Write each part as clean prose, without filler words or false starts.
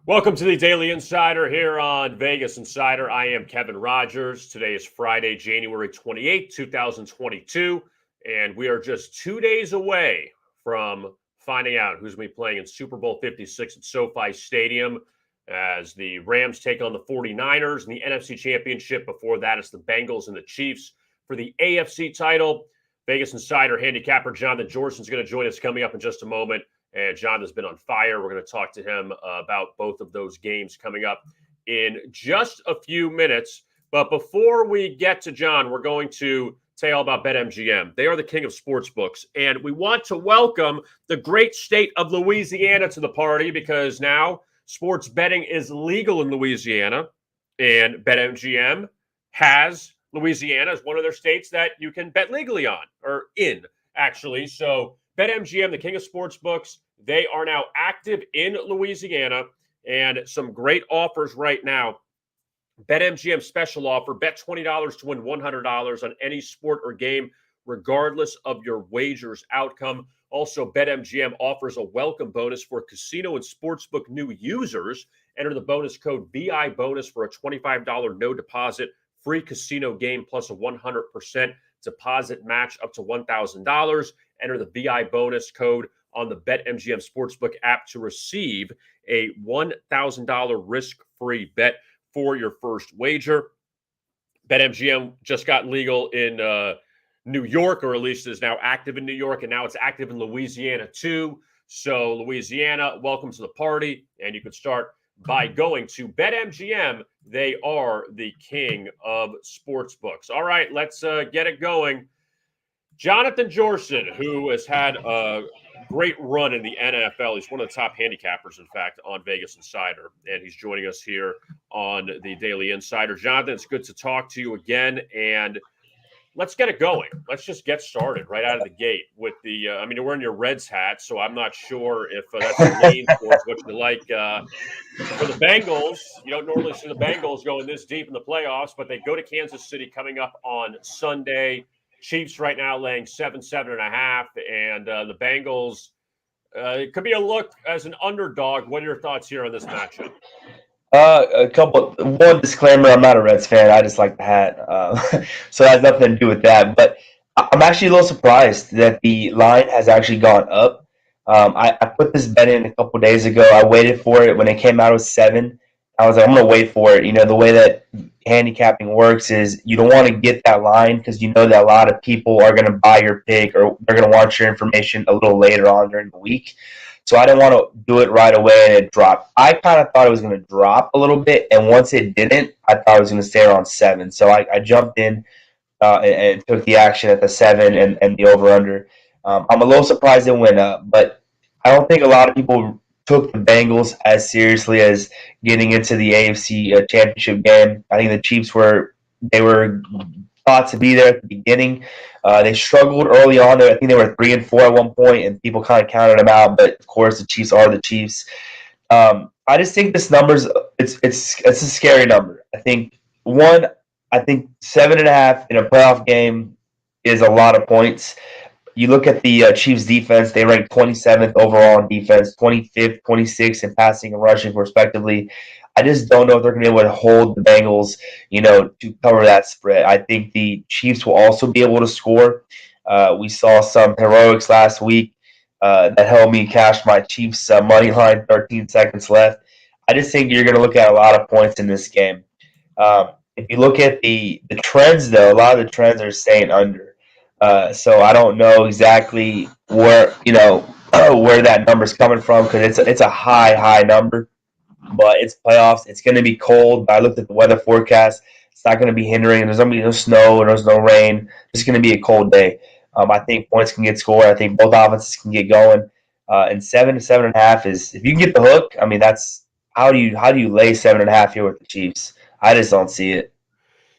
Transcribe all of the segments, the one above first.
Welcome to the Daily Insider here on Vegas Insider. I am Kevin Rogers. Today is Friday, January 28th, 2022, and we are just 2 days away from finding out who's going to be playing in Super Bowl 56 at SoFi Stadium as the Rams take on the 49ers in the NFC Championship. Before that, it's the Bengals and the Chiefs for the AFC title. Vegas Insider handicapper Jonathan Jorcin is going to join us coming up in just a moment. And John has been on fire. We're going to talk to him about both of those games coming up in just a few minutes. But before we get to John, we're going to tell you all about BetMGM. They are the king of sportsbooks. And we want to welcome the great state of Louisiana to the party because now sports betting is legal in Louisiana. And BetMGM has Louisiana as one of their states that you can bet legally on, or in, actually. So BetMGM, the king of sportsbooks, they are now active in Louisiana, and some great offers right now. BetMGM special offer, bet $20 to win $100 on any sport or game, regardless of your wager's outcome. Also, BetMGM offers a welcome bonus for casino and sportsbook new users. Enter the bonus code VIBONUS for a $25 no deposit free casino game plus a 100% deposit match up to $1,000. Enter the VI bonus code on the BetMGM Sportsbook app to receive a $1,000 risk-free bet for your first wager. BetMGM just got legal in New York, or at least is now active in New York, and now it's active in Louisiana too. So Louisiana, welcome to the party, and you can start by going to BetMGM. They are the king of sportsbooks. All right, let's get it going. Jonathan Jorcin, who has had a great run in the NFL. He's one of the top handicappers, in fact, on Vegas Insider. And he's joining us here on the Daily Insider. Jonathan, it's good to talk to you again. And let's get it going. Let's just get started right out of the gate with the you're wearing your Reds hat, so I'm not sure if that's a lean towards what you like. For the Bengals, you don't normally see the Bengals going this deep in the playoffs, but they go to Kansas City coming up on Sunday. Chiefs right now laying 7.5, and the Bengals, it could be a look as an underdog. What are your thoughts here on this matchup? One disclaimer, I'm not a Reds fan. I just like the hat. So it has nothing to do with that. But I'm actually a little surprised that the line has actually gone up. I put this bet in a couple days ago. I waited for it. When it came out, it was 7. I was like, I'm going to wait for it. You know, the way that handicapping works is you don't want to get that line because you know that a lot of people are going to buy your pick or they're going to want your information a little later on during the week. So I didn't want to do it right away and it dropped. I kind of thought it was going to drop a little bit, and once it didn't, I thought it was going to stay around 7. So I jumped in and took the action at the 7 and the over-under. I'm a little surprised it went up, but I don't think a lot of people took the Bengals as seriously as getting into the AFC championship game. I think the Chiefs were thought to be there at the beginning. They struggled early on. I think they were 3-4 at one point, and people kind of counted them out. But of course, the Chiefs are the Chiefs. I just think this number's it's a scary number. I think 7.5 in a playoff game is a lot of points. You look at the Chiefs defense; they rank 27th overall in defense, 25th, 26th in passing and rushing, respectively. I just don't know if they're going to be able to hold the Bengals, to cover that spread. I think the Chiefs will also be able to score. We saw some heroics last week that helped me cash my Chiefs money line, 13 seconds left. I just think you're going to look at a lot of points in this game. If you look at the trends, though, a lot of the trends are staying under. So I don't know exactly where where that number's coming from because it's a high number. But it's playoffs. It's going to be cold. I looked at the weather forecast. It's not going to be hindering. There's going to be no snow and there's no rain. It's going to be a cold day. I think points can get scored. I think both offenses can get going. And 7 to 7.5 is, if you can get the hook. I mean, that's how do you lay 7.5 here with the Chiefs? I just don't see it.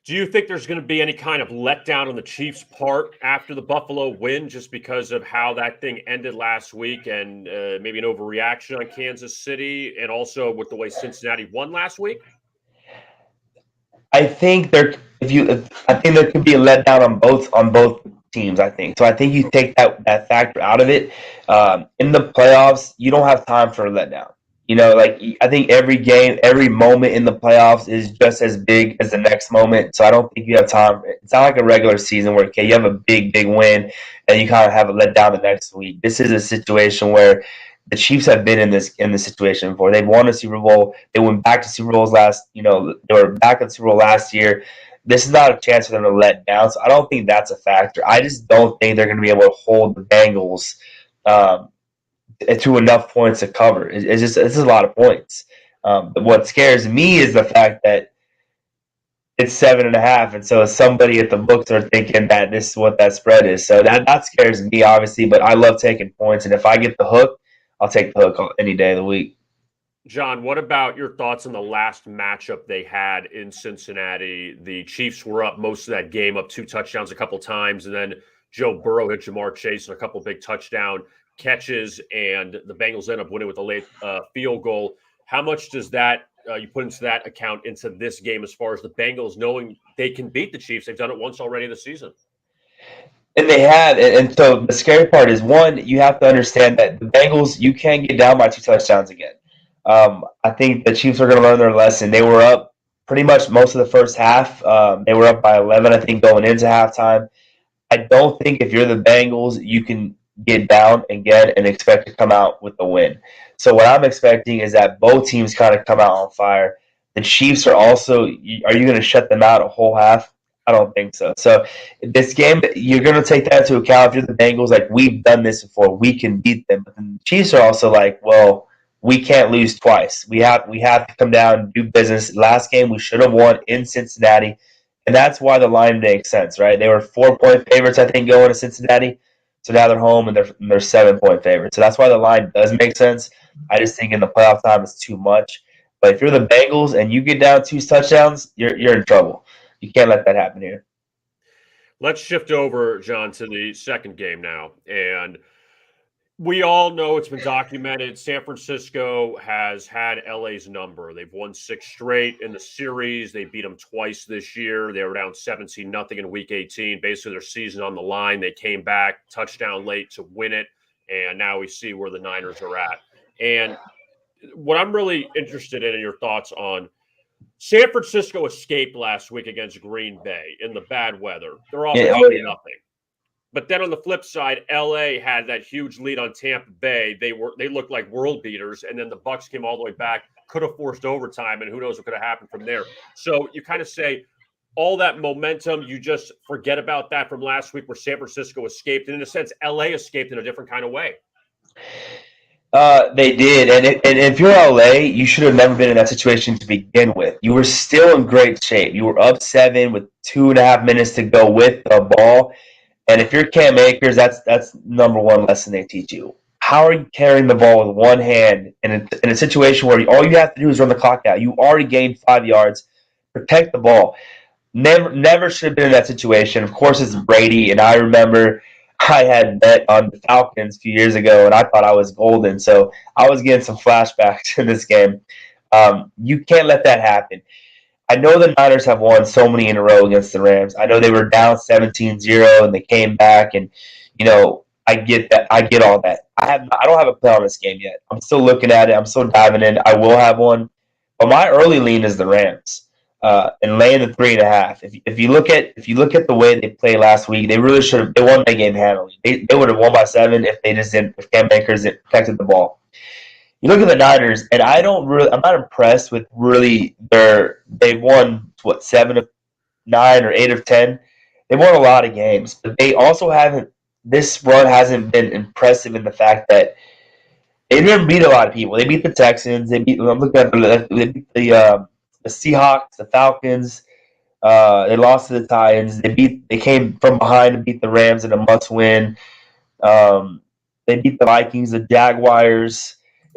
Do you think there's going to be any kind of letdown on the Chiefs' part after the Buffalo win just because of how that thing ended last week and maybe an overreaction on Kansas City and also with the way Cincinnati won last week? I think there could be a letdown on both teams. I think so. I think you take that factor out of it. In the playoffs, you don't have time for a letdown. Like I think every game, every moment in the playoffs is just as big as the next moment. So I don't think you have time. It's not like a regular season where you have a big, big win and you kind of have it let down the next week. This is a situation where the Chiefs have been in this situation before. They've won a Super Bowl. They went back to Super Bowls they were back at the Super Bowl last year. This is not a chance for them to let down. So I don't think that's a factor. I just don't think they're going to be able to hold the Bengals. Um, to enough points to cover. It's a lot of points. But what scares me is the fact that it's 7.5, and so somebody at the books are thinking that this is what that spread is. So that scares me, obviously. But I love taking points, and if I get the hook, I'll take the hook any day of the week. John, what about your thoughts on the last matchup they had in Cincinnati? The Chiefs were up most of that game, up 2 touchdowns a couple times, and then Joe Burrow hit Jamar Chase and a couple big touchdown catches, and the Bengals end up winning with a late field goal. How much does that you put into that account into this game as far as the Bengals knowing they can beat the Chiefs? They've done it once already this season. And they have, and so the scary part is, one, you have to understand that the Bengals, you can't get down by 2 touchdowns again. I think the Chiefs are going to learn their lesson. They were up pretty much most of the first half. They were up by 11, I think, going into halftime. I don't think if you're the Bengals, you can get down again and expect to come out with the win. So what I'm expecting is that both teams kind of come out on fire. The Chiefs are also, are you going to shut them out a whole half? I don't think so. So this game, you're going to take that into account. If you're the Bengals, like, we've done this before, we can beat them. But the Chiefs are also like, well, we can't lose twice. We have to come down and do business. Last game we should have won in Cincinnati, and that's why the line makes sense, right? They were 4-point favorites, I think, going to Cincinnati. So now they're home and they're 7-point favorites. So that's why the line does make sense. I just think in the playoff time it's too much. But if you're the Bengals and you get down 2 touchdowns, you're in trouble. You can't let that happen here. Let's shift over, John, to the second game now. And we all know it's been documented. San Francisco has had LA's number. They've won 6 straight in the series. They beat them twice this year. They were down 17-0 in week 18. Basically, their season on the line. They came back, touchdown late to win it. And now we see where the Niners are at. And what I'm really interested in your thoughts on, San Francisco escaped last week against Green Bay in the bad weather. They're off 2-0. But then on the flip side, LA had that huge lead on Tampa Bay. They looked like world beaters, and then the Bucs came all the way back, could have forced overtime, and who knows what could have happened from there. So you kind of say all that momentum, you just forget about that from last week where San Francisco escaped. And in a sense, LA escaped in a different kind of way. They did, and if you're LA, you should have never been in that situation to begin with. You were still in great shape. You were up 7 with 2.5 minutes to go with the ball. And if you're Cam Akers, that's number one lesson they teach you. How are you carrying the ball with one hand in a situation where all you have to do is run the clock out? You already gained 5 yards. Protect the ball. Never should have been in that situation. Of course, it's Brady, and I remember I had bet on the Falcons a few years ago, and I thought I was golden. So I was getting some flashbacks in this game. You can't let that happen. I know the Niners have won so many in a row against the Rams. I know they were down 17-0 and they came back, and I get that. I get all that. I don't have a play on this game yet. I'm still looking at it. I'm still diving in. I will have one, but my early lean is the Rams and laying the 3.5. If you look at the way they played last week, they really should have. They won that game handily. They would have won by 7 if they just didn't. If Cam Akers protected the ball. You look at the Niners, and I'm not impressed with really they've won 7 of 9 or 8 of 10. They won a lot of games, but they also haven't. This run hasn't been impressive in the fact that they didn't beat a lot of people. They beat the Texans. They beat. I'm looking at they beat the Seahawks, the Falcons. They lost to the Titans. They came from behind and beat the Rams in a must-win. They beat the Vikings, the Jaguars.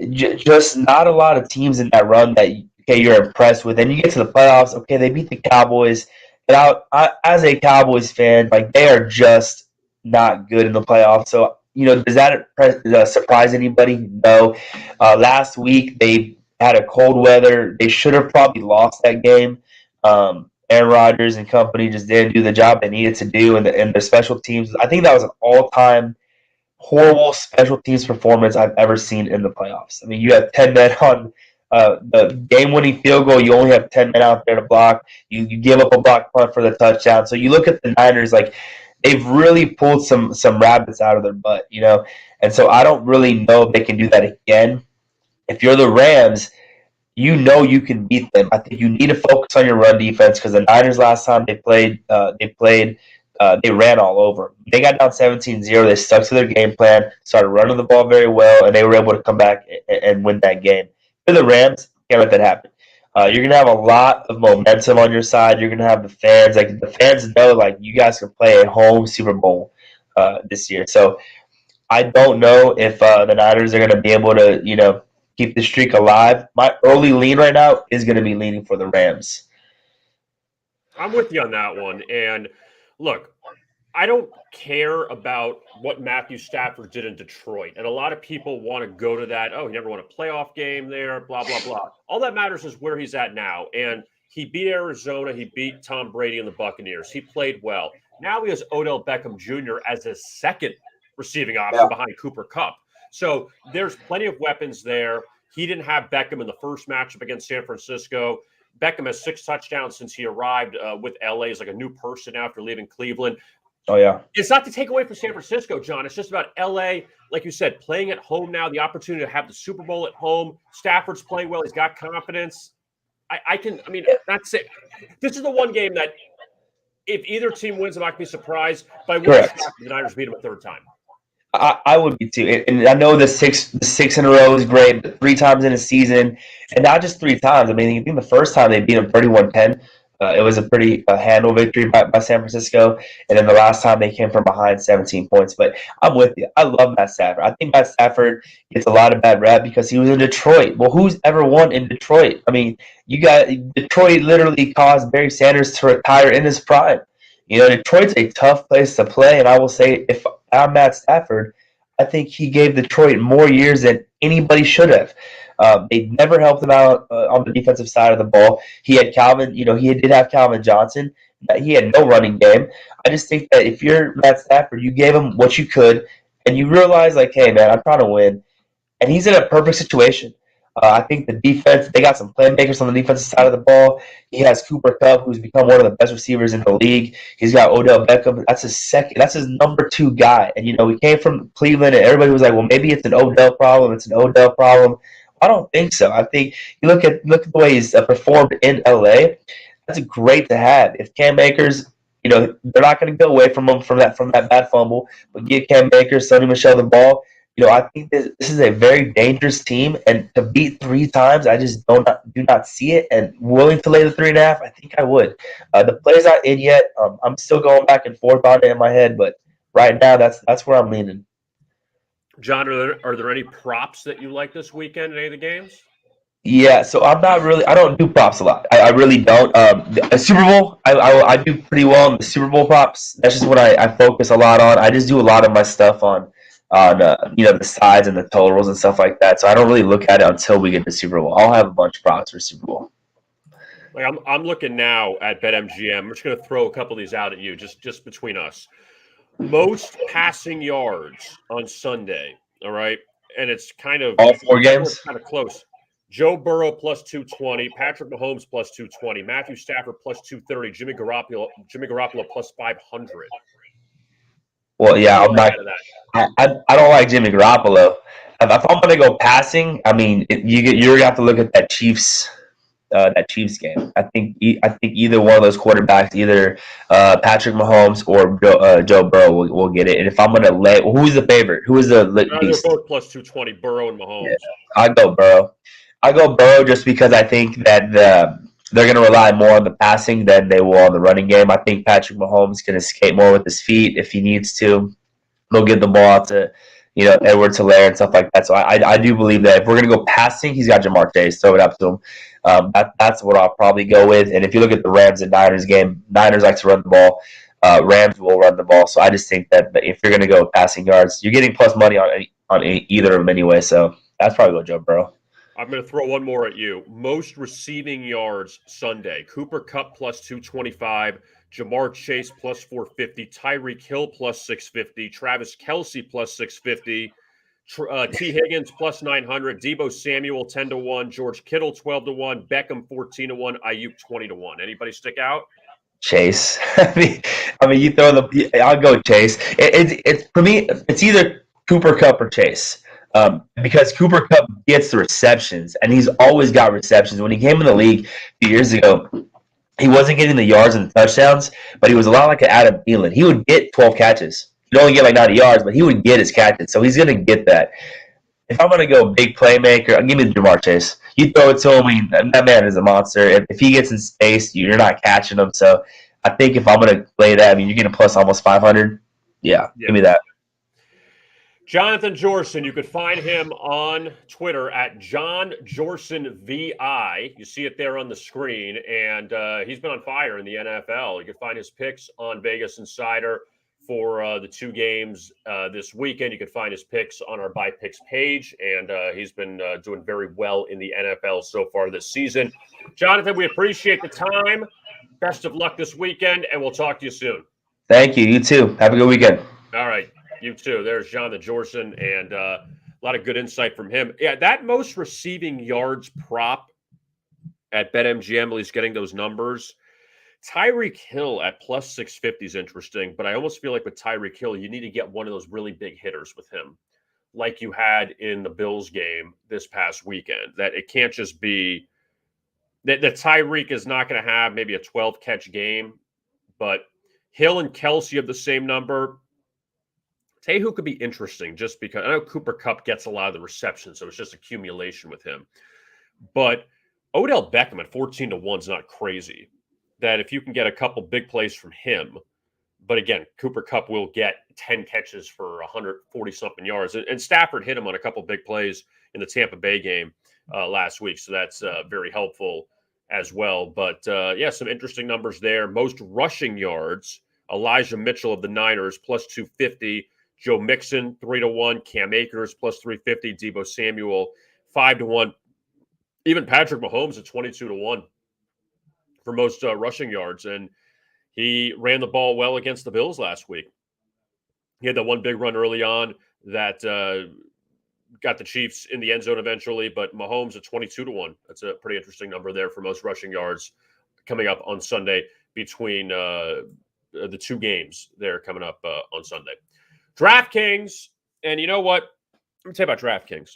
Just not a lot of teams in that run that you're impressed with. And you get to the playoffs, okay, they beat the Cowboys. And as a Cowboys fan, like, they are just not good in the playoffs. So, does that surprise anybody? No. Last week they had a cold weather. They should have probably lost that game. Aaron Rodgers and company just didn't do the job they needed to do, and their special teams. I think that was an all-time horrible special teams performance I've ever seen in the playoffs. I mean, you have 10 men on the game-winning field goal. You only have 10 men out there to block. You give up a block punt for the touchdown. So you look at the Niners, like they've really pulled some rabbits out of their butt, you know. And so I don't really know if they can do that again. If you're the Rams, you know you can beat them. I think you need to focus on your run defense because the Niners last time they ran all over them. They got down 17-0. They stuck to their game plan, started running the ball very well, and they were able to come back and win that game. For the Rams, can't let that happen. You're gonna have a lot of momentum on your side. You're gonna have the fans. Like the fans know, like you guys can play a home Super Bowl this year. So I don't know if the Niners are gonna be able to, keep the streak alive. My early lean right now is gonna be leaning for the Rams. I'm with you on that one. And look, I don't care about what Matthew Stafford did in Detroit. And a lot of people want to go to that. Oh, he never won a playoff game there, blah, blah, blah. All that matters is where he's at now. And he beat Arizona. He beat Tom Brady and the Buccaneers. He played well. Now he has Odell Beckham Jr. as his second receiving option behind Cooper Kupp. So there's plenty of weapons there. He didn't have Beckham in the first matchup against San Francisco. Beckham has 6 touchdowns since he arrived with LA. He's like a new person after leaving Cleveland. Oh, yeah. It's not to take away from San Francisco, John. It's just about L.A., like you said, playing at home now, the opportunity to have the Super Bowl at home. Stafford's playing well. He's got confidence. That's it. This is the one game that if either team wins, I'm not going to be surprised. But I would the Niners beat them a third time. I would be too. And I know the six in a row is great, but 3 times in a season, and not just 3 times. I mean, I think the first time they beat them 31-10. It was a pretty handle victory by San Francisco. And then the last time they came from behind 17 points. But I'm with you. I love Matt Stafford. I think Matt Stafford gets a lot of bad rap because he was in Detroit. Well, who's ever won in Detroit? I mean, Detroit literally caused Barry Sanders to retire in his prime. Detroit's a tough place to play. And I will say, if I'm Matt Stafford, I think he gave Detroit more years than anybody should have. They never helped him out on the defensive side of the ball. He had Calvin, he did have Calvin Johnson. He had no running game. I just think that if you're Matt Stafford, you gave him what you could, and you realize, like, hey, man, I'm trying to win. And he's in a perfect situation. I think the defense, they got some playmakers on the defensive side of the ball. He has Cooper Kupp, who's become one of the best receivers in the league. He's got Odell Beckham. That's his number 2 guy. And, we came from Cleveland, and everybody was like, well, maybe it's an Odell problem. It's an Odell problem. I don't think so. I think you look at the way he's performed in LA. That's great to have. If Cam Akers, they're not going to go away from him from that bad fumble, but give Cam Akers, Sonny Michel the ball. I think this is a very dangerous team, and to beat 3 times, I just do not see it. And willing to lay the 3.5, I think I would. The play's not in yet. I'm still going back and forth on it in my head, but right now that's where I'm leaning. John, are there any props that you like this weekend in any of the games? Yeah, so I don't do props a lot. I really don't. The Super Bowl, I do pretty well in the Super Bowl props. That's just what I focus a lot on. I just do a lot of my stuff on the sides and the totals and stuff like that. So I don't really look at it until we get to Super Bowl. I'll have a bunch of props for Super Bowl. Like I'm looking now at BetMGM. I'm just going to throw a couple of these out at you, just between us. Most passing yards on Sunday, all right? And it's kind of all 4 games? Kind of close. Joe Burrow plus 220, Patrick Mahomes plus 220, Matthew Stafford plus 230, Jimmy Garoppolo plus 500. Well, yeah, I'm not. I don't like Jimmy Garoppolo. If I'm going to go passing, I mean, you're going to have to look at that Chiefs game. I think either one of those quarterbacks, either Patrick Mahomes or Joe Burrow will get it. And if I'm going to lay, who's the favorite? Who is the beast? They're both plus 220, Burrow and Mahomes. Yeah, I go Burrow just because I think that they're going to rely more on the passing than they will on the running game. I think Patrick Mahomes can escape more with his feet if he needs to. He'll give the ball out to Edwards Helaire and stuff like that. So I do believe that if we're going to go passing, he's got Jamar Chase. Throw it up to him. That's what I'll probably go with. And if you look at the Rams and Niners game, Niners like to run the ball. Rams will run the ball. So I just think that if you're going to go with passing yards, you're getting plus money on either of them anyway. So that's probably what Joe Burrow. I'm going to throw one more at you. Most receiving yards Sunday. Cooper Kupp plus 225, Jamar Chase plus 450, Tyreek Hill plus 650, Travis Kelce plus 650, T. Higgins plus 900, Debo Samuel 10-1, George Kittle 12-1, Beckham 14-1, Ayuk 20-1. Anybody stick out? Chase. I mean, you throw I'll go Chase. It's for me. It's either Cooper Cup or Chase, because Cooper Cup gets the receptions, and he's always got receptions. When he came in the league a few years ago, he wasn't getting the yards and the touchdowns, but he was a lot like an Adam Thielen. He would get 12 catches. He'd only get like 90 yards, but he would get his catches. So he's going to get that. If I'm going to go big playmaker, give me Jamar Chase. You throw it to him, I mean, that man is a monster. If he gets in space, you're not catching him. So I think if I'm going to play that, I mean, you're getting plus almost 500. Yeah, give me that. Jonathan Jorcin, you could find him on Twitter at John Jorcin VI. You see it there on the screen, and he's been on fire in the NFL. You can find his picks on Vegas Insider for the two games this weekend. You can find his picks on our Buy Picks page, and he's been doing very well in the NFL so far this season. Jonathan, we appreciate the time. Best of luck this weekend, and we'll talk to you soon. Thank you. You too. Have a good weekend. All right. You too. There's Jonathan Jorcin, and a lot of good insight from him. Yeah, that most receiving yards prop at BetMGM, he's getting those numbers. Tyreek Hill at plus 650 is interesting, but I almost feel like with Tyreek Hill, you need to get one of those really big hitters with him, like you had in the Bills game this past weekend. That it can't just be that Tyreek is not going to have maybe a 12-catch game, but Hill and Kelce have the same number. Tell you who could be interesting, just because I know Cooper Kupp gets a lot of the reception, so it's just accumulation with him. But Odell Beckham at 14-1 is not crazy. That if you can get a couple big plays from him, but again, Cooper Kupp will get 10 catches for 140-something yards. And Stafford hit him on a couple big plays in the Tampa Bay game last week, so that's very helpful as well. But, yeah, some interesting numbers there. Most rushing yards, Elijah Mitchell of the Niners, plus 250. Joe Mixon, 3-1. Cam Akers, plus 350. Debo Samuel, 5-1. Even Patrick Mahomes at 22-1 for most rushing yards. And he ran the ball well against the Bills last week. He had that one big run early on that got the Chiefs in the end zone eventually. But Mahomes at 22-1. That's a pretty interesting number there for most rushing yards coming up on Sunday between the two games there coming up on Sunday. DraftKings, and you know what? Let me tell you about DraftKings.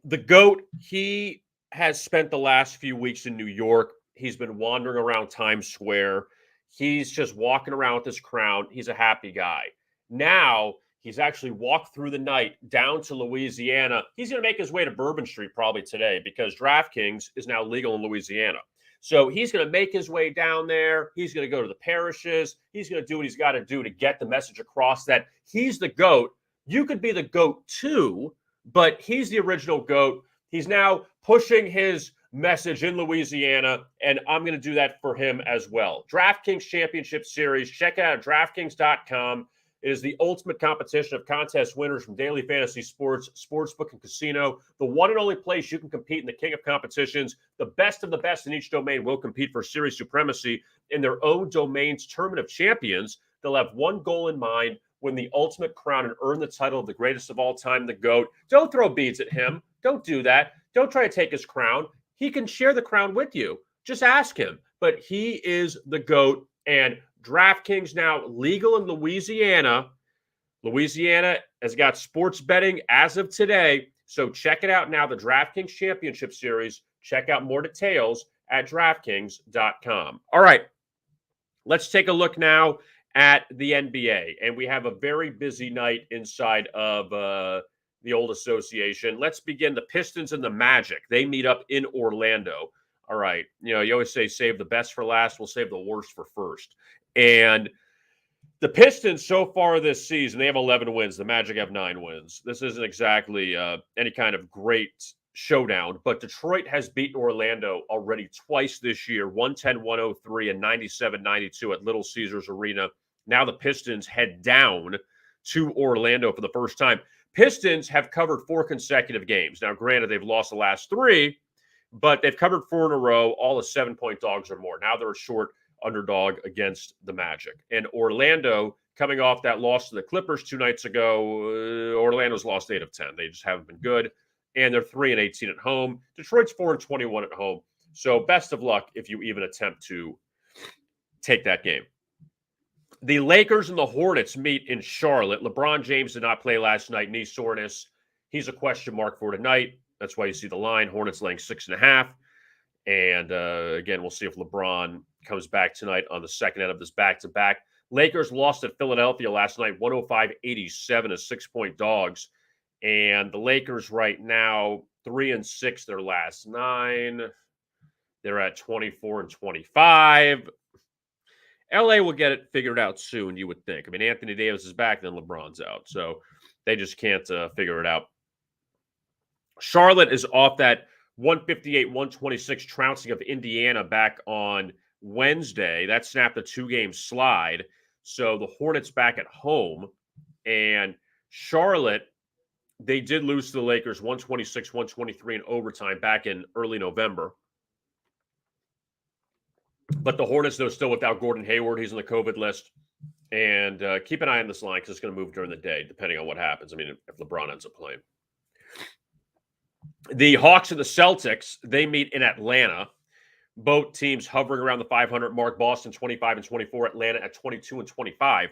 The GOAT, he has spent the last few weeks in New York. He's been wandering around Times Square. He's just walking around with his crown. He's a happy guy. Now, he's actually walked through the night down to Louisiana. He's going to make his way to Bourbon Street probably today because DraftKings is now legal in Louisiana. So he's going to make his way down there. He's going to go to the parishes. He's going to do what he's got to do to get the message across that he's the GOAT. You could be the GOAT too, but he's the original GOAT. He's now pushing his message in Louisiana, and I'm going to do that for him as well. DraftKings Championship Series. Check it out at DraftKings.com. It is the ultimate competition of contest winners from daily fantasy sports, sportsbook, and casino. The one and only place you can compete in the king of competitions. The best of the best in each domain will compete for series supremacy in their own domain's tournament of champions. They'll have one goal in mind: win the ultimate crown and earn the title of the greatest of all time, the GOAT. Don't throw beads at him. Don't do that. Don't try to take his crown. He can share the crown with you. Just ask him. But he is the GOAT, and DraftKings now legal in Louisiana. Louisiana has got sports betting as of today. So check it out now, the DraftKings Championship Series. Check out more details at DraftKings.com. All right, let's take a look now at the NBA. And we have a very busy night inside of the old association. Let's begin. The Pistons and the Magic. They meet up in Orlando. All right. You know, you always say save the best for last. We'll save the worst for first. And the Pistons so far this season, they have 11 wins. The Magic have 9 wins. This isn't exactly any kind of great showdown, but Detroit has beaten Orlando already twice this year, 110-103 and 97-92 at Little Caesars Arena. Now the Pistons head down to Orlando for the first time. Pistons have covered 4 consecutive games. Now, granted, they've lost the last 3, but they've covered 4 in a row, all as 7-point dogs or more. Now they're a short underdog against the Magic. And Orlando, coming off that loss to the Clippers 2 nights ago, Orlando's lost 8 of 10. They just haven't been good. And they're 3-18 at home. Detroit's 4-21 at home. So best of luck if you even attempt to take that game. The Lakers and the Hornets meet in Charlotte. LeBron James did not play last night, knee soreness. He's a question mark for tonight. That's why you see the line. Hornets laying 6.5. And again, we'll see if LeBron comes back tonight on the second end of this back-to-back. Lakers lost at Philadelphia last night, 105-87 as 6-point dogs. And the Lakers right now, 3-6 their last 9. They're at 24-25. LA will get it figured out soon, you would think. I mean, Anthony Davis is back, then LeBron's out. So they just can't figure it out. Charlotte is off that 158-126 trouncing of Indiana back on Wednesday. That snapped a 2-game slide. So the Hornets back at home. And Charlotte, they did lose to the Lakers 126-123 in overtime back in early November. But the Hornets, though, still without Gordon Hayward. He's on the COVID list. And keep an eye on this line because it's going to move during the day, depending on what happens. I mean, if LeBron ends up playing. The Hawks and the Celtics, they meet in Atlanta. Both teams hovering around the 500 mark. Boston 25-24, Atlanta at 22-25.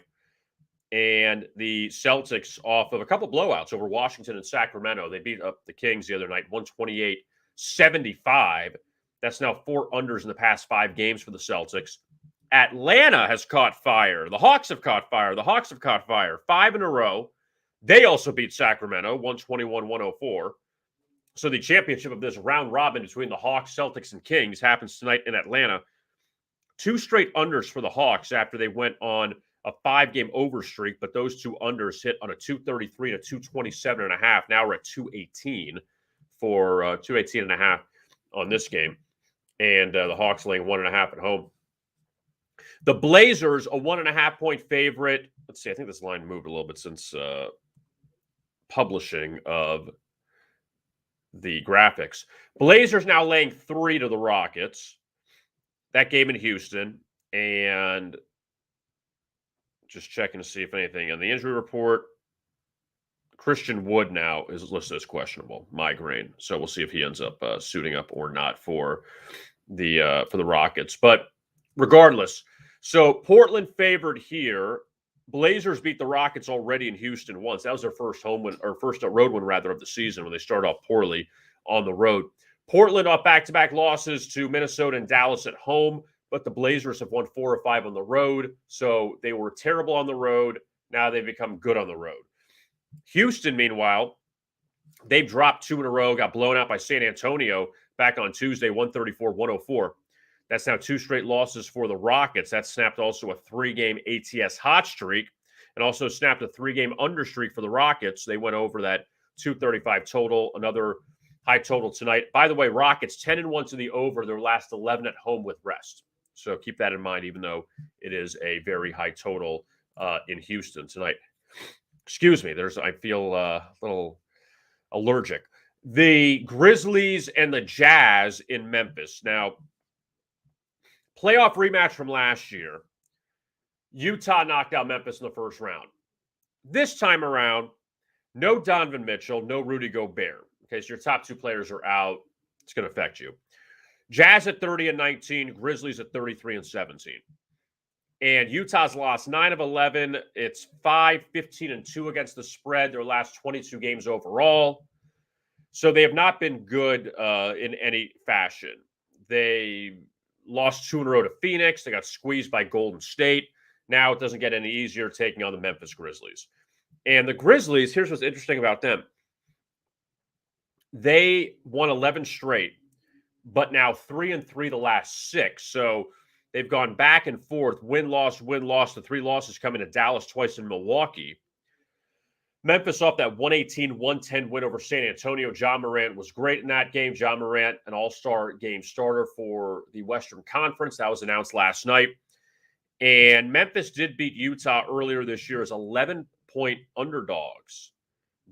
And the Celtics off of a couple blowouts over Washington and Sacramento. They beat up the Kings the other night, 128-75. That's now 4 unders in the past 5 games for the Celtics. Atlanta has caught fire. The Hawks have caught fire. The Hawks have caught fire 5 in a row. They also beat Sacramento, 121-104. So the championship of this round robin between the Hawks, Celtics, and Kings happens tonight in Atlanta. 2 straight unders for the Hawks after they went on a 5-game over streak, but those 2 unders hit on a 233 to 227.5. Now we're at 218 for 218.5 on this game. And the Hawks laying 1.5 at home. The Blazers, a 1.5-point favorite. Let's see, I think this line moved a little bit since publishing of the graphics. Blazers now laying 3 to the Rockets. That game in Houston. And just checking to see if anything on the injury report. Christian Wood now is listed as questionable, migraine. So we'll see if he ends up suiting up or not for the Rockets. But regardless, so Portland favored here. Blazers beat the Rockets already in Houston once. That was their first home win, or first road win rather of the season when they started off poorly on the road. Portland off back-to-back losses to Minnesota and Dallas at home, but the Blazers have won 4 or 5 on the road. So they were terrible on the road. Now they've become good on the road. Houston, meanwhile, they've dropped 2 in a row, got blown out by San Antonio back on Tuesday, 134-104. That's now 2 straight losses for the Rockets. That snapped also a 3-game ATS hot streak and also snapped a 3-game under streak for the Rockets. They went over that 235 total, another high total tonight. By the way, Rockets 10-1 to the over, their last 11 at home with rest. So keep that in mind, even though it is a very high total in Houston tonight. Excuse me, I feel a little allergic. The Grizzlies and the Jazz in Memphis. Now, playoff rematch from last year. Utah knocked out Memphis in the first round. This time around, no Donovan Mitchell, no Rudy Gobert. Okay, so your top 2 players are out. It's going to affect you. Jazz at 30-19, Grizzlies at 33-17. And Utah's lost 9 of 11. It's 5-15-2 against the spread. Their last 22 games overall. So they have not been good in any fashion. They lost 2 in a row to Phoenix. They got squeezed by Golden State. Now it doesn't get any easier taking on the Memphis Grizzlies. And the Grizzlies, here's what's interesting about them. They won 11 straight, but now 3-3 the last 6. So they've gone back and forth, win-loss. The 3 losses coming to Dallas, twice in Milwaukee. Memphis off that 118-110 win over San Antonio. Ja Morant was great in that game. Ja Morant, an all-star game starter for the Western Conference. That was announced last night. And Memphis did beat Utah earlier this year as 11-point underdogs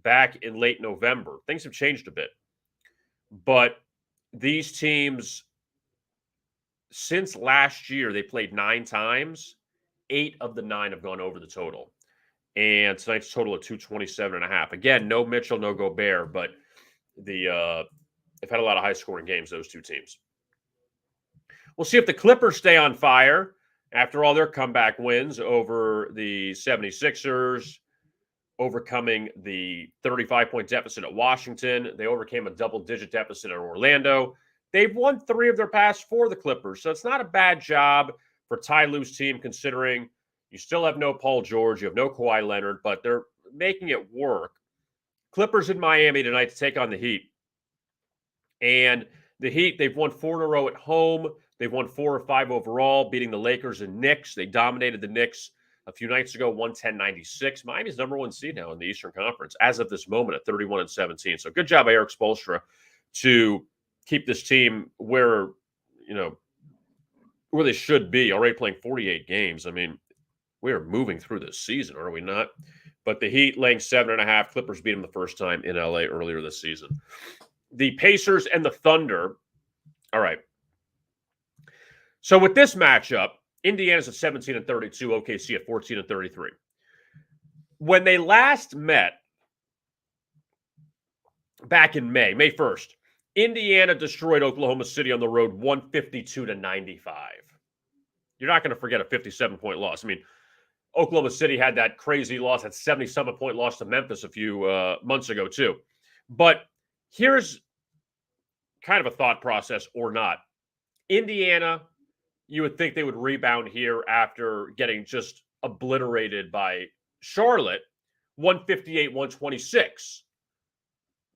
back in late November. Things have changed a bit. But these teams since last year, they played 9 times. 8 of the 9 have gone over the total. And tonight's total of 227.5. Again, no Mitchell, no Gobert, but they've had a lot of high-scoring games, those two teams. We'll see if the Clippers stay on fire after all their comeback wins over the 76ers, overcoming the 35-point deficit at Washington. They overcame a double-digit deficit at Orlando. They've won 3 of their past 4, the Clippers, so it's not a bad job for Ty Lue's team, considering you still have no Paul George, you have no Kawhi Leonard, but they're making it work. Clippers in Miami tonight to take on the Heat. And the Heat, they've won 4 in a row at home. They've won 4 or 5 overall, beating the Lakers and Knicks. They dominated the Knicks a few nights ago, 110-96. Miami's number 1 seed now in the Eastern Conference as of this moment at 31-17. So good job by Eric Spoelstra to keep this team where they should be, already playing 48 games. I mean, we are moving through this season, are we not? But the Heat laying 7.5. Clippers beat them the first time in LA earlier this season. The Pacers and the Thunder. All right. So with this matchup, Indiana's at 17-32, OKC at 14-33. When they last met back in May 1st, Indiana destroyed Oklahoma City on the road 152-95. You're not going to forget a 57-point loss. I mean, Oklahoma City had that crazy loss, that 77-point loss to Memphis a few months ago too. But here's kind of a thought process or not. Indiana, you would think they would rebound here after getting just obliterated by Charlotte, 158-126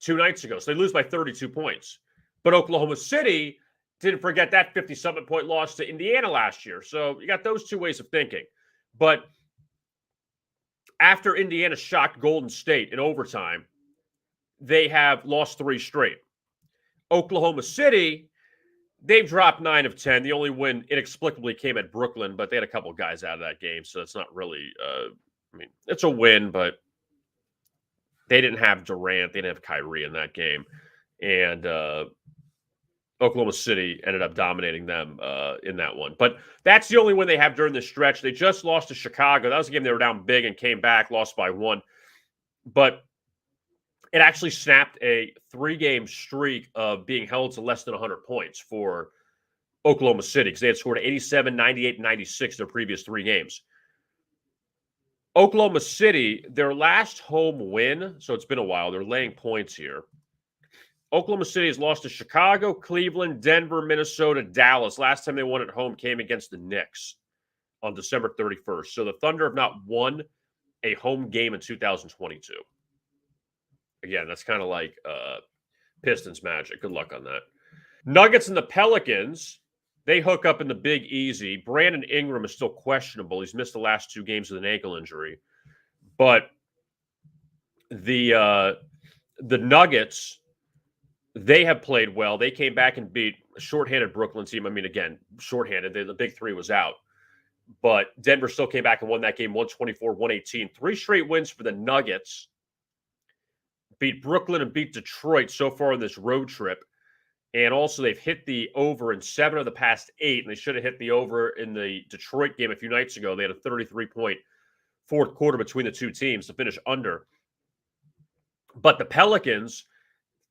2 nights ago. So they lose by 32 points. But Oklahoma City didn't forget that 57-point loss to Indiana last year. So you got those two ways of thinking. But after Indiana shocked Golden State in overtime, they have lost 3 straight. Oklahoma City, they've dropped 9 of 10. The only win inexplicably came at Brooklyn, but they had a couple guys out of that game, so it's not really it's a win, but they didn't have Durant, they didn't have Kyrie in that game. And Oklahoma City ended up dominating them in that one. But that's the only win they have during this stretch. They just lost to Chicago. That was a game they were down big and came back, lost by 1. But it actually snapped a 3-game streak of being held to less than 100 points for Oklahoma City because they had scored 87, 98, 96 their previous 3 games. Oklahoma City, their last home win, so it's been a while, they're laying points here. Oklahoma City has lost to Chicago, Cleveland, Denver, Minnesota, Dallas. Last time they won at home came against the Knicks on December 31st. So the Thunder have not won a home game in 2022. Again, that's kind of like Pistons magic. Good luck on that. Nuggets and the Pelicans, they hook up in the Big Easy. Brandon Ingram is still questionable. He's missed the last 2 games with an ankle injury. But the Nuggets, they have played well. They came back and beat a shorthanded Brooklyn team. I mean, again, shorthanded. The big 3 was out. But Denver still came back and won that game 124-118. 3 straight wins for the Nuggets. Beat Brooklyn and beat Detroit so far on this road trip. And also they've hit the over in 7 of the past 8, and they should have hit the over in the Detroit game a few nights ago. They had a 33-point fourth quarter between the two teams to finish under. But the Pelicans,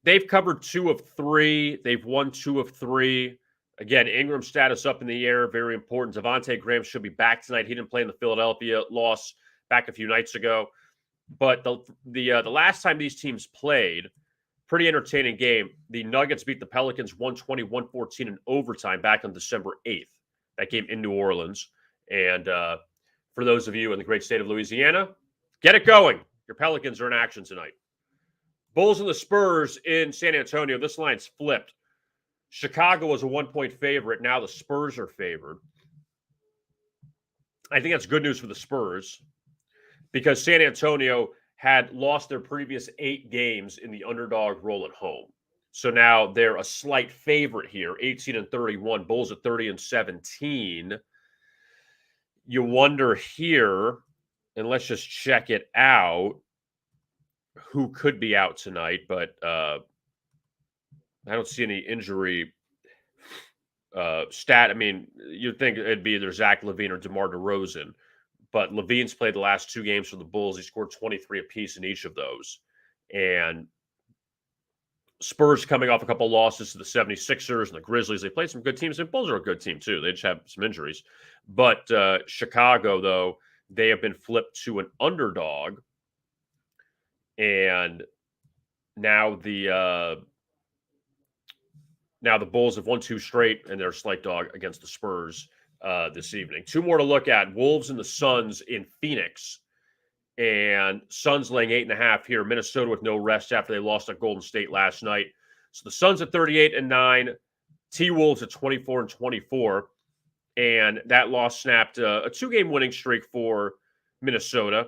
they've covered 2 of 3. They've won 2 of 3. Again, Ingram's status up in the air, very important. Devontae Graham should be back tonight. He didn't play in the Philadelphia loss back a few nights ago. But the last time these teams played, pretty entertaining game. The Nuggets beat the Pelicans 120-114 in overtime back on December 8th. That game in New Orleans. And for those of you in the great state of Louisiana, get it going. Your Pelicans are in action tonight. Bulls and the Spurs in San Antonio. This line's flipped. Chicago was a 1-point favorite. Now the Spurs are favored. I think that's good news for the Spurs because San Antonio had lost their previous 8 games in the underdog role at home. So now they're a slight favorite here, 18-31, Bulls at 30-17. You wonder here, and let's just check it out, who could be out tonight, but I don't see any injury stat. I mean, you'd think it'd be either Zach LaVine or DeMar DeRozan, but LaVine's played the last 2 games for the Bulls. He scored 23 apiece in each of those. And Spurs coming off a couple losses to the 76ers and the Grizzlies. They played some good teams, and Bulls are a good team too. They just have some injuries. But Chicago, though, they have been flipped to an underdog. And now the Bulls have won 2 straight, and they're a slight dog against the Spurs this evening. 2 more to look at. Wolves and the Suns in Phoenix. And Suns laying 8.5 here. Minnesota with no rest after they lost at Golden State last night. So the Suns at 38-9, T-Wolves at 24-24. And that loss snapped a 2-game winning streak for Minnesota.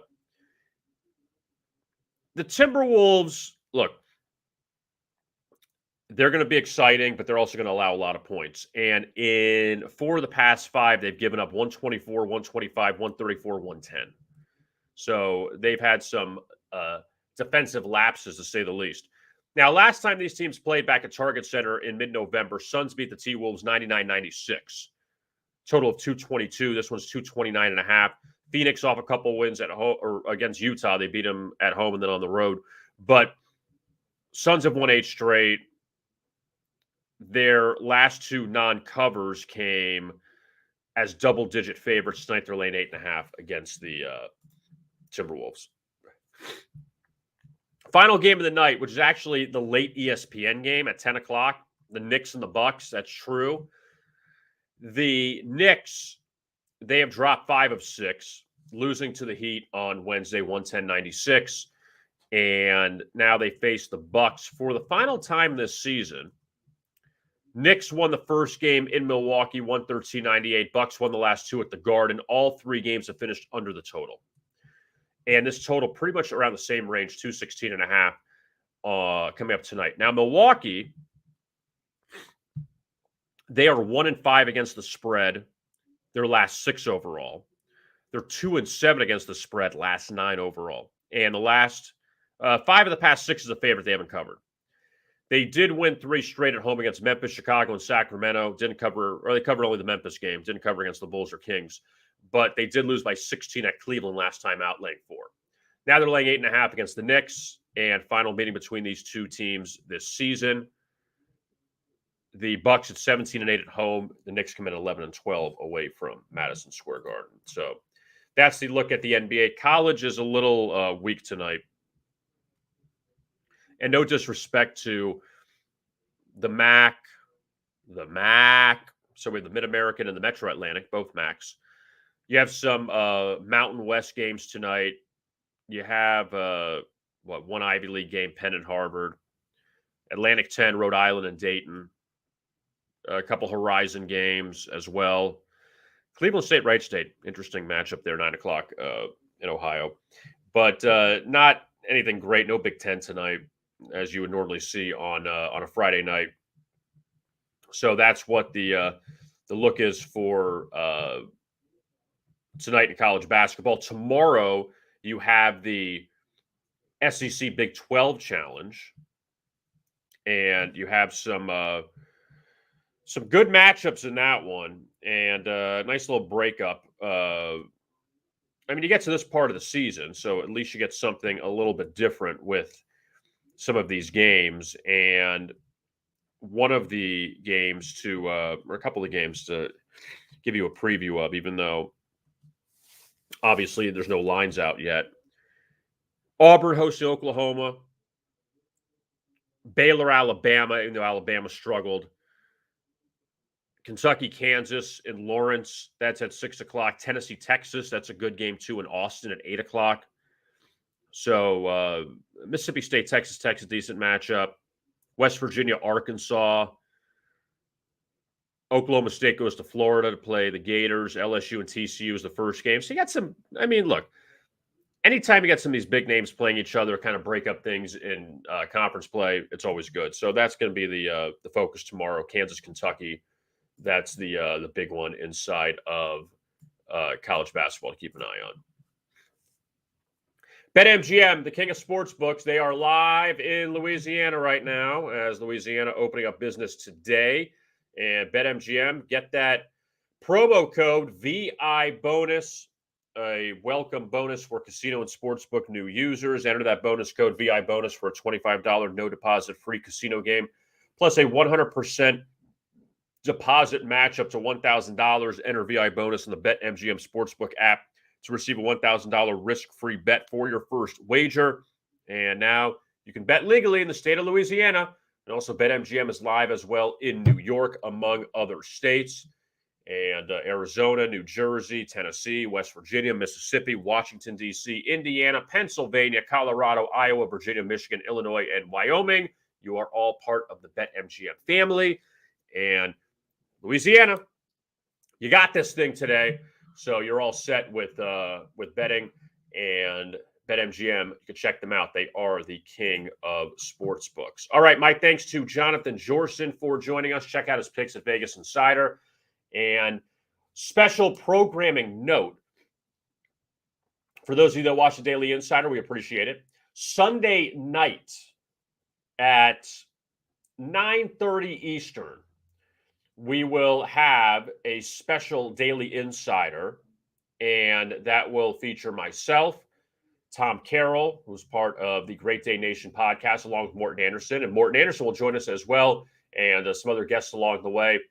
The Timberwolves, look, they're going to be exciting, but they're also going to allow a lot of points. And in 4 of the past 5, they've given up 124, 125, 134, 110. So they've had some defensive lapses, to say the least. Now, last time these teams played back at Target Center in mid-November, Suns beat the T-Wolves 99-96. Total of 222. This one's 229.5. Phoenix off a couple wins at home or against Utah. They beat them at home and then on the road. But Suns have won 8 straight. Their last 2 non-covers came as double-digit favorites. Tonight they're laying 8.5 against the Timberwolves. Final game of the night, which is actually the late ESPN game at 10 o'clock, the Knicks and the Bucks. That's true. The Knicks, they have dropped 5 of 6, losing to the Heat on Wednesday, 110-96. And now they face the Bucks for the final time this season. Knicks won the first game in Milwaukee, 113-98. Bucks won the last 2 at the Garden. All 3 games have finished under the total. And this total pretty much around the same range, 216.5, coming up tonight. Now, Milwaukee, they are 1-5 against the spread, their last 6 overall. They're 2-7 against the spread, last 9 overall. And the last 5 of the past 6 is a favorite they haven't covered. They did win 3 straight at home against Memphis, Chicago, and Sacramento. They covered only the Memphis game. Didn't cover against the Bulls or Kings. But they did lose by 16 at Cleveland last time out, laying 4. Now they're laying 8.5 against the Knicks, and final meeting between these 2 teams this season. The Bucks at 17-8 at home. The Knicks come in 11-12 away from Madison Square Garden. So that's the look at the NBA. College is a little weak tonight. And no disrespect to the MAC. So we have the Mid-American and the Metro Atlantic, both MACs. You have some Mountain West games tonight. You have, one Ivy League game, Penn and Harvard. Atlantic 10, Rhode Island and Dayton. A couple Horizon games as well. Cleveland State, Wright State. Interesting matchup there, 9 o'clock in Ohio. But not anything great. No Big Ten tonight, as you would normally see on a Friday night. So that's what the look is for tonight in college basketball. Tomorrow, you have the SEC Big 12 Challenge, and you have some good matchups in that one, and a nice little breakup. I mean, you get to this part of the season, so at least you get something a little bit different with some of these games. And one of the games or a couple of games to give you a preview of, even though obviously there's no lines out yet. Auburn hosting Oklahoma. Baylor, Alabama, even though Alabama struggled. Kentucky, Kansas in Lawrence. That's at 6 o'clock. Tennessee, Texas. That's a good game, too, in Austin at 8 o'clock. So Mississippi State, Texas Tech's a decent matchup. West Virginia, Arkansas. Oklahoma State goes to Florida to play the Gators. LSU and TCU is the first game. So you got some, I mean, look, anytime you got some of these big names playing each other, kind of break up things in conference play, it's always good. So that's going to be the focus tomorrow. Kansas, Kentucky. That's the big one inside of college basketball to keep an eye on. BetMGM, the king of sports books, they are live in Louisiana right now, as Louisiana opening up business today. And BetMGM, get that promo code VI bonus, a welcome bonus for casino and sportsbook new users. Enter that bonus code VI bonus for a $25 no deposit free casino game, plus a 100% deposit match up to $1,000. Enter VI bonus in the BetMGM Sportsbook app to receive a $1,000 risk-free bet for your first wager. And now you can bet legally in the state of Louisiana. And also BetMGM is live as well in New York, among other states. And Arizona, New Jersey, Tennessee, West Virginia, Mississippi, Washington, D.C., Indiana, Pennsylvania, Colorado, Iowa, Virginia, Michigan, Illinois, and Wyoming. You are all part of the BetMGM family. And Louisiana, you got this thing today. So you're all set with betting, and BetMGM, you can check them out. They are the king of sports books. All right, Mike, thanks to Jonathan Jorcin for joining us. Check out his picks at Vegas Insider. And special programming note, for those of you that watch the Daily Insider, we appreciate it. Sunday night at 9:30 Eastern, we will have a special Daily Insider, and that will feature myself, Tom Carroll, who's part of the Great Day Nation podcast, along with Morton Anderson. And Morton Anderson will join us as well, and some other guests along the way,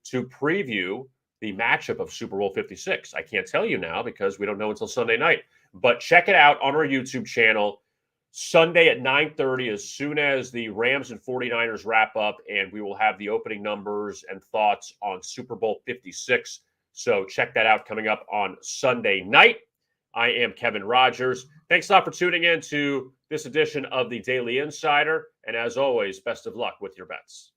to preview the matchup of Super Bowl 56. I can't tell you now because we don't know until Sunday night. But check it out on our YouTube channel Sunday at 9:30, as soon as the Rams and 49ers wrap up, and we will have the opening numbers and thoughts on Super Bowl 56. So check that out coming up on Sunday night. I am Kevin Rogers. Thanks a lot for tuning in to this edition of the Daily Insider. And as always, best of luck with your bets.